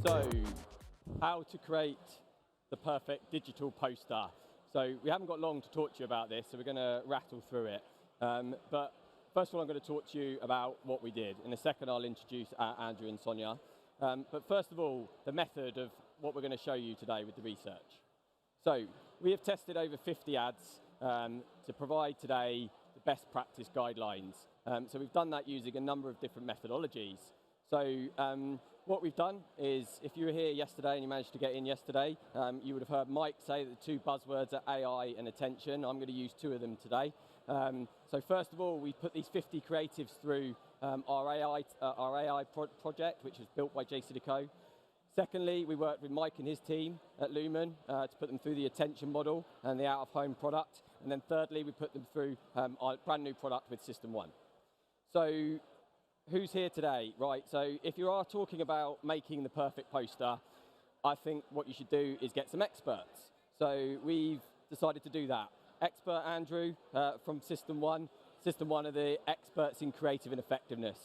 So, how to create the perfect digital poster. So we haven't got long to talk to you about this, so we're going to rattle through it. But first of all, I'm going to talk to you about what we did. In a second, I'll introduce Andrew and Sonya. But first of all, the method of what we're going to show you today with the research. So we have tested over 50 ads to provide today the best practice guidelines. So we've done that using a number of different methodologies. So what we've done is, if you were here yesterday and you managed to get in yesterday, you would have heard Mike say that the two buzzwords are AI and attention. I'm going to use two of them today. So first of all, we put these 50 creatives through our AI project, which was built by JCDecaux. Secondly, we worked with Mike and his team at Lumen to put them through the attention model and the out-of-home product. And then thirdly, we put them through our brand new product with System1. So who's here today? Right, so if you are talking about making the perfect poster, I think what you should do is get some experts. So we've decided to do that. Expert Andrew from System1. System1 are the experts in creative and effectiveness.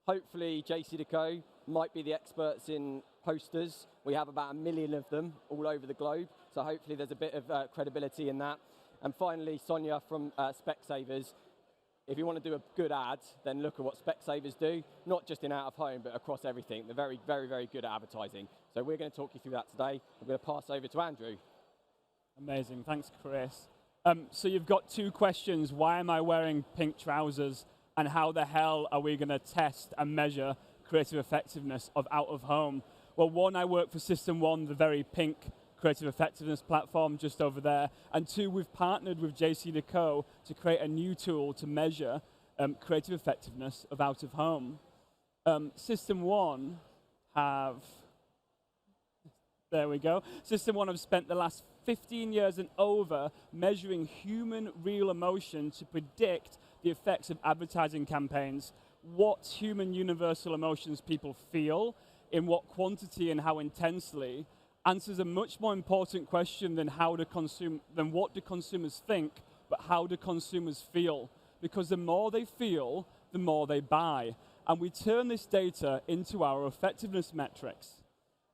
Hopefully JCDecaux might be the experts in posters. We have about 1 million of them all over the globe, so hopefully there's a bit of credibility in that. And finally, Sonya from Specsavers. If you want to do a good ad, then look at what Specsavers do, not just in out-of-home, but across everything. They're very, very, very good at advertising. So we're going to talk you through that today. I'm going to pass over to Andrew. Amazing. Thanks, Chris. So you've got two questions. Why am I wearing pink trousers? And how the hell are we going to test and measure creative effectiveness of out-of-home? Well, one, I work for System1, the very pink creative effectiveness platform just over there. And two, we've partnered with JCDecaux to create a new tool to measure creative effectiveness of out-of-home. System1 have, there we go. System1 have spent the last 15 years and over measuring human real emotion to predict the effects of advertising campaigns, what human universal emotions people feel, in what quantity and how intensely, answers a much more important question than what do consumers think, but how do consumers feel? Because the more they feel, the more they buy. And we turn this data into our effectiveness metrics.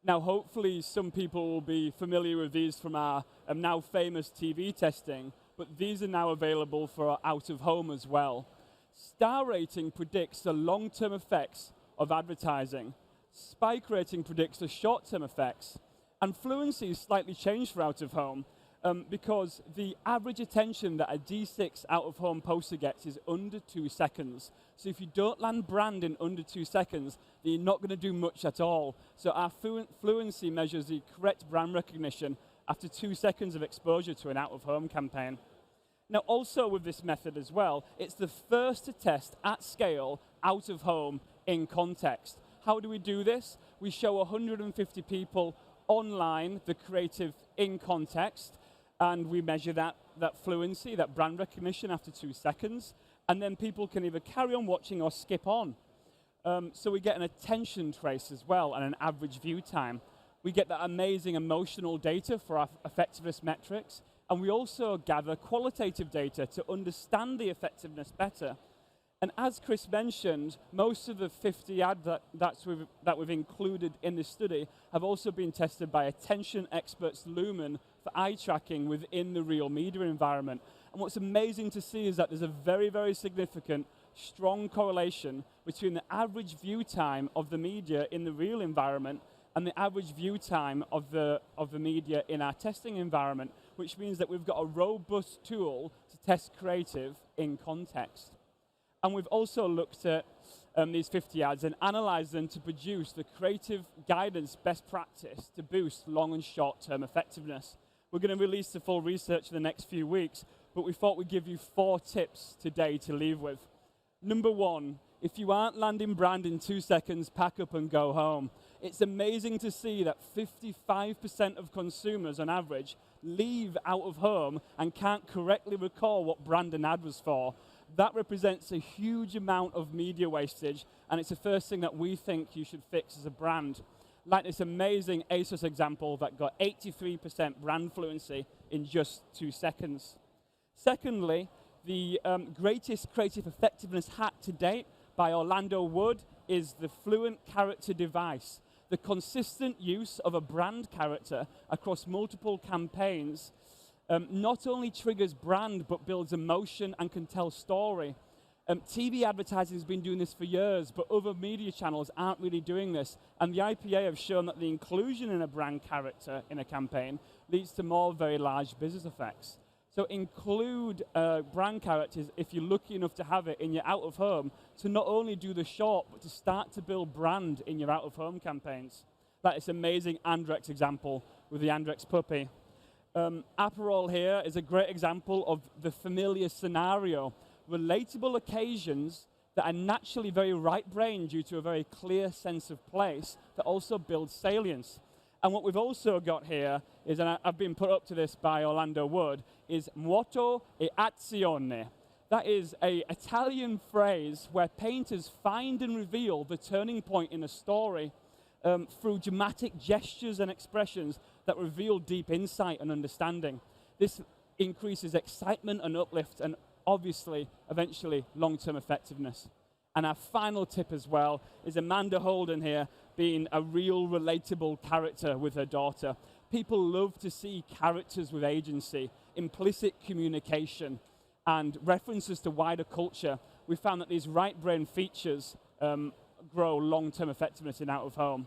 Now, hopefully, some people will be familiar with these from our now famous TV testing, but these are now available for our out-of-home as well. Star rating predicts the long-term effects of advertising. Spike rating predicts the short-term effects. And fluency is slightly changed for out-of-home because the average attention that a D6 out-of-home poster gets is under 2 seconds. So if you don't land brand in under 2 seconds, then you're not going to do much at all. So our fluency measures the correct brand recognition after 2 seconds of exposure to an out-of-home campaign. Now, also with this method as well, it's the first to test at scale out-of-home in context. How do we do this? We show 150 people online the creative in context, and we measure that fluency, that brand recognition after 2 seconds, and then people can either carry on watching or skip on. So we get an attention trace as well and an average view time. We get that amazing emotional data for our effectiveness metrics, and we also gather qualitative data to understand the effectiveness better. And as Chris mentioned, most of the 50 ads that we've included in this study have also been tested by attention experts Lumen for eye tracking within the real media environment. And what's amazing to see is that there's a very, very significant, strong correlation between the average view time of the media in the real environment and the average view time of the media in our testing environment, which means that we've got a robust tool to test creative in context. And we've also looked at these 50 ads and analyzed them to produce the creative guidance best practice to boost long and short-term effectiveness. We're going to release the full research in the next few weeks, but we thought we'd give you 4 tips today to leave with. Number 1, if you aren't landing brand in 2 seconds, pack up and go home. It's amazing to see that 55% of consumers on average leave out of home and can't correctly recall what brand an ad was for. That represents a huge amount of media wastage, and it's the first thing that we think you should fix as a brand. Like this amazing ASOS example that got 83% brand fluency in just 2 seconds. Secondly, the greatest creative effectiveness hack to date by Orlando Wood is the Fluent Character Device. The consistent use of a brand character across multiple campaigns not only triggers brand, but builds emotion and can tell story. TV advertising has been doing this for years, but other media channels aren't really doing this. And the IPA have shown that the inclusion in a brand character in a campaign leads to more very large business effects. So include brand characters if you're lucky enough to have it in your out-of-home to not only do the short, but to start to build brand in your out-of-home campaigns. Like this amazing Andrex example with the Andrex puppy. Aperol here is a great example of the familiar scenario. Relatable occasions that are naturally very right-brained due to a very clear sense of place that also builds salience. And what we've also got here is, and I've been put up to this by Orlando Wood, is moto e azione. That is an Italian phrase where painters find and reveal the turning point in a story through dramatic gestures and expressions that reveal deep insight and understanding. This increases excitement and uplift and obviously, eventually, long-term effectiveness. And our final tip as well is Amanda Holden here being a real relatable character with her daughter. People love to see characters with agency, implicit communication, and references to wider culture. We found that these right-brain features grow long-term effectiveness in out-of-home.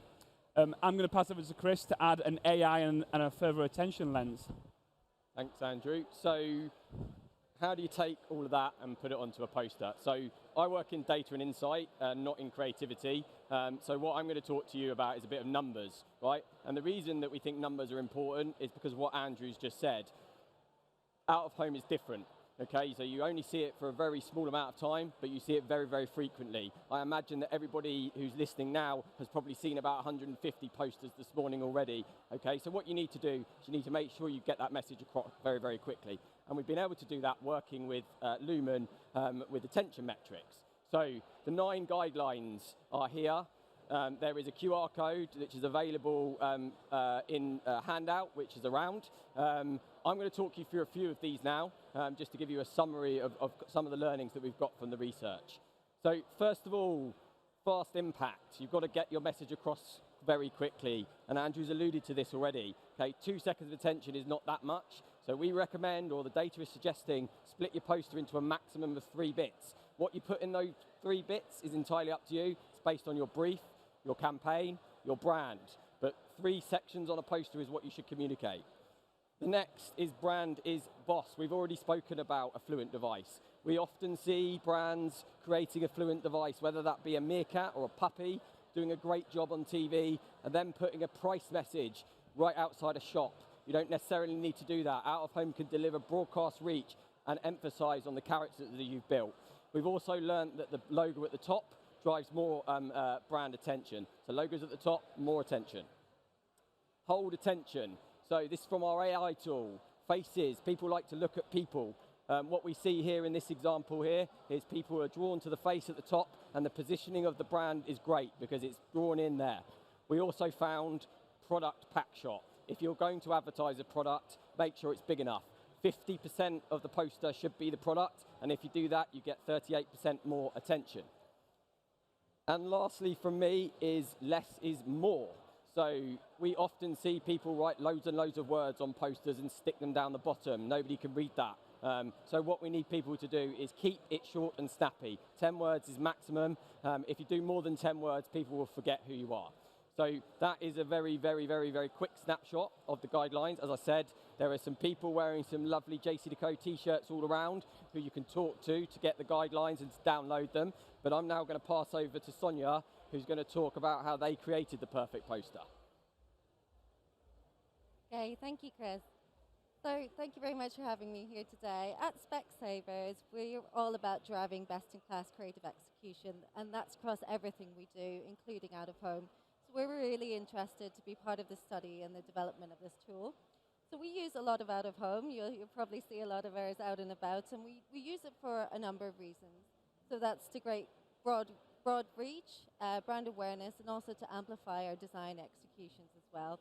I'm going to pass over to Chris to add an AI and a further attention lens. Thanks, Andrew. So, how do you take all of that and put it onto a poster? So I work in data and insight, not in creativity. So what I'm going to talk to you about is a bit of numbers, right? And the reason that we think numbers are important is because of what Andrew's just said. Out of home is different, okay? So you only see it for a very small amount of time, but you see it very, very frequently. I imagine that everybody who's listening now has probably seen about 150 posters this morning already, okay? So what you need to do is you need to make sure you get that message across very, very quickly. And we've been able to do that working with Lumen with attention metrics. So the 9 guidelines are here. There is a QR code which is available in a handout, which is around. I'm going to talk you through a few of these now, just to give you a summary of some of the learnings that we've got from the research. So first of all, fast impact. You've got to get your message across very quickly. And Andrew's alluded to this already. Okay, 2 seconds of attention is not that much. So we recommend, or the data is suggesting, split your poster into a maximum of 3 bits. What you put in those 3 bits is entirely up to you. It's based on your brief, your campaign, your brand. But 3 sections on a poster is what you should communicate. The next is brand is boss. We've already spoken about a fluent device. We often see brands creating a fluent device, whether that be a meerkat or a puppy, doing a great job on TV, and then putting a price message right outside a shop. You don't necessarily need to do that. Out of home can deliver broadcast reach and emphasize on the characters that you've built. We've also learned that the logo at the top drives more brand attention. So logos at the top, more attention. Hold attention. So this is from our AI tool. Faces, people like to look at people. What we see here in this example here is people are drawn to the face at the top, and the positioning of the brand is great because it's drawn in there. We also found product pack shot. If you're going to advertise a product, make sure it's big enough. 50% of the poster should be the product, and if you do that, you get 38% more attention. And lastly from me is less is more. So we often see people write loads and loads of words on posters and stick them down the bottom. Nobody can read that. So what we need people to do is keep it short and snappy. 10 words is maximum. If you do more than 10 words, people will forget who you are. So that is a very, very, very, very quick snapshot of the guidelines. As I said, there are some people wearing some lovely JCDecaux t-shirts all around who you can talk to get the guidelines and to download them. But I'm now going to pass over to Sonya, who's going to talk about how they created the perfect poster. Okay, thank you, Chris. So thank you very much for having me here today. At Specsavers, we're all about driving best-in-class creative execution, and that's across everything we do, including out of home. So we're really interested to be part of the study and the development of this tool. So we use a lot of out of home. You'll probably see a lot of ours out and about, and we use it for a number of reasons. So that's to create broad reach, brand awareness, and also to amplify our design executions as well.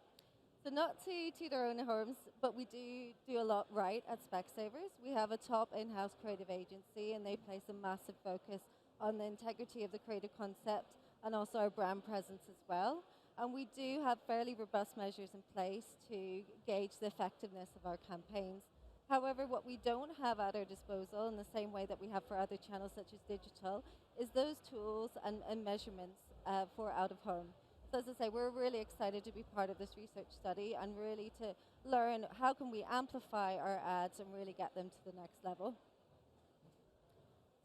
So not to toot our own horns, but we do a lot right at Specsavers. We have a top in-house creative agency, and they place a massive focus on the integrity of the creative concept and also our brand presence as well. And we do have fairly robust measures in place to gauge the effectiveness of our campaigns. However, what we don't have at our disposal in the same way that we have for other channels such as digital is those tools and measurements for out of home. So as I say, we're really excited to be part of this research study and really to learn how can we amplify our ads and really get them to the next level.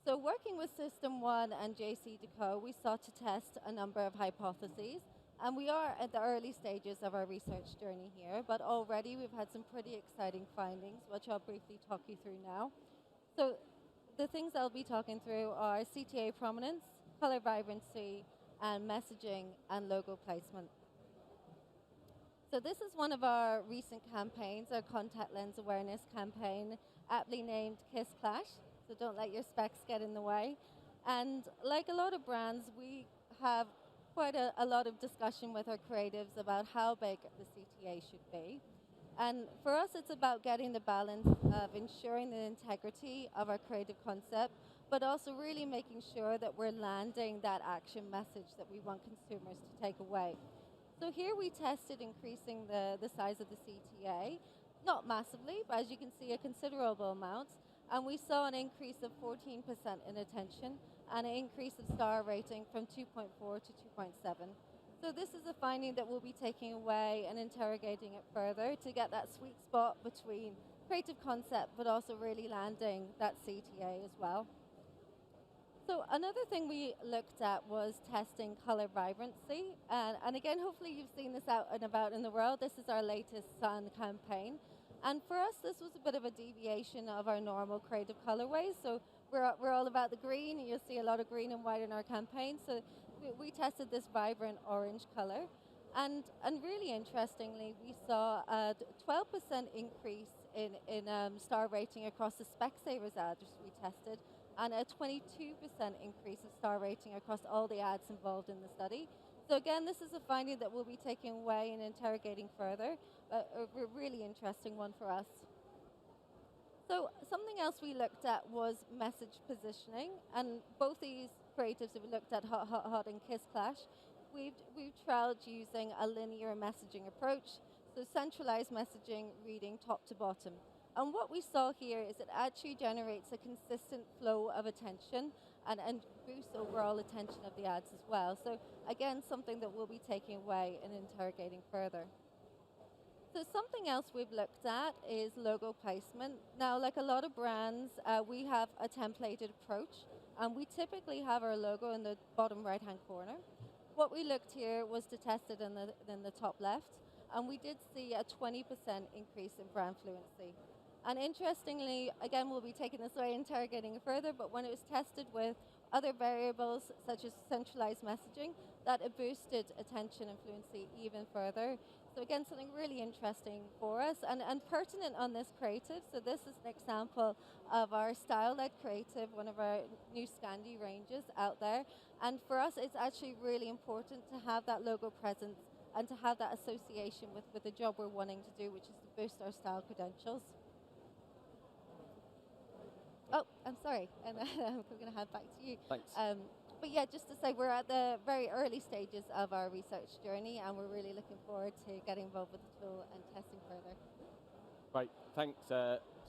So working with System1 and JCDecaux, we sought to test a number of hypotheses. And we are at the early stages of our research journey here, but already we've had some pretty exciting findings, which I'll briefly talk you through now. So the things I'll be talking through are CTA prominence, color vibrancy, and messaging and logo placement. So this is one of our recent campaigns, our contact lens awareness campaign, aptly named Kiss Clash. So don't let your specs get in the way. And like a lot of brands, we have quite a lot of discussion with our creatives about how big the CTA should be. And for us, it's about getting the balance of ensuring the integrity of our creative concept, but also really making sure that we're landing that action message that we want consumers to take away. So here we tested increasing the size of the CTA, not massively, but as you can see, a considerable amount. And we saw an increase of 14% in attention and an increase of star rating from 2.4 to 2.7. So this is a finding that we'll be taking away and interrogating it further to get that sweet spot between creative concept but also really landing that CTA as well. So another thing we looked at was testing color vibrancy. And again, hopefully you've seen this out and about in the world. This is our latest Sun campaign. And for us, this was a bit of a deviation of our normal creative colorways. So we're all about the green. You'll see a lot of green and white in our campaign. So we tested this vibrant orange color. And really interestingly, we saw a 12% increase in star rating across the Specsavers ads we tested, and a 22% increase in star rating across all the ads involved in the study. So again, this is a finding that we'll be taking away and interrogating further, but a really interesting one for us. So something else we looked at was message positioning, and both these creatives that we looked at, Hot, Hot, Hot and Kiss Clash, we've trialed using a linear messaging approach, so centralized messaging reading top to bottom. And what we saw here is it actually generates a consistent flow of attention and boosts overall attention of the ads as well. So again, something that we'll be taking away and interrogating further. So something else we've looked at is logo placement. Now, like a lot of brands, we have a templated approach, and we typically have our logo in the bottom right-hand corner. What we looked here was to test it in the top left, and we did see a 20% increase in brand fluency. And interestingly, again, we'll be taking this away, interrogating it further, but when it was tested with other variables such as centralized messaging, that it boosted attention and fluency even further. So again, something really interesting for us and pertinent on this creative. So this is an example of our style-led creative, one of our new Scandi ranges out there. And for us, it's actually really important to have that logo presence and to have that association with the job we're wanting to do, which is to boost our style credentials. Oh, I'm sorry, and I'm going to hand back to you. Thanks. But yeah, just to say, we're at the very early stages of our research journey, and we're really looking forward to getting involved with the tool and testing further. Great, thanks,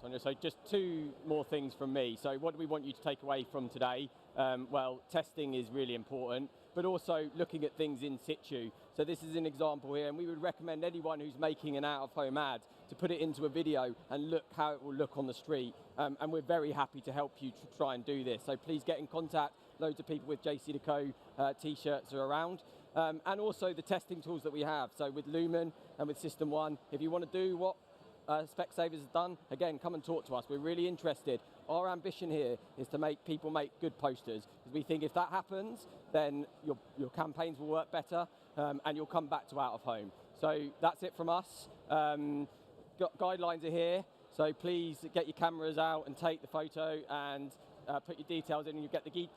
Sonia. So just two more things from me. So what do we want you to take away from today? Well, testing is really important, but also looking at things in situ. So this is an example here, and we would recommend anyone who's making an out-of-home ad to put it into a video and look how it will look on the street. And we're very happy to help you to try and do this. So please get in contact. Loads of people with JCDecaux t-shirts are around. And also the testing tools that we have. So with Lumen and with System1, if you want to do what Specsavers has done, again, come and talk to us. We're really interested. Our ambition here is to make people make good posters, because we think if that happens, then your campaigns will work better, and you'll come back to out of home. So that's it from us. Guidelines are here, so please get your cameras out and take the photo and put your details in, and you get the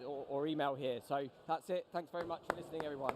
or email here. So that's it. Thanks very much for listening, everyone.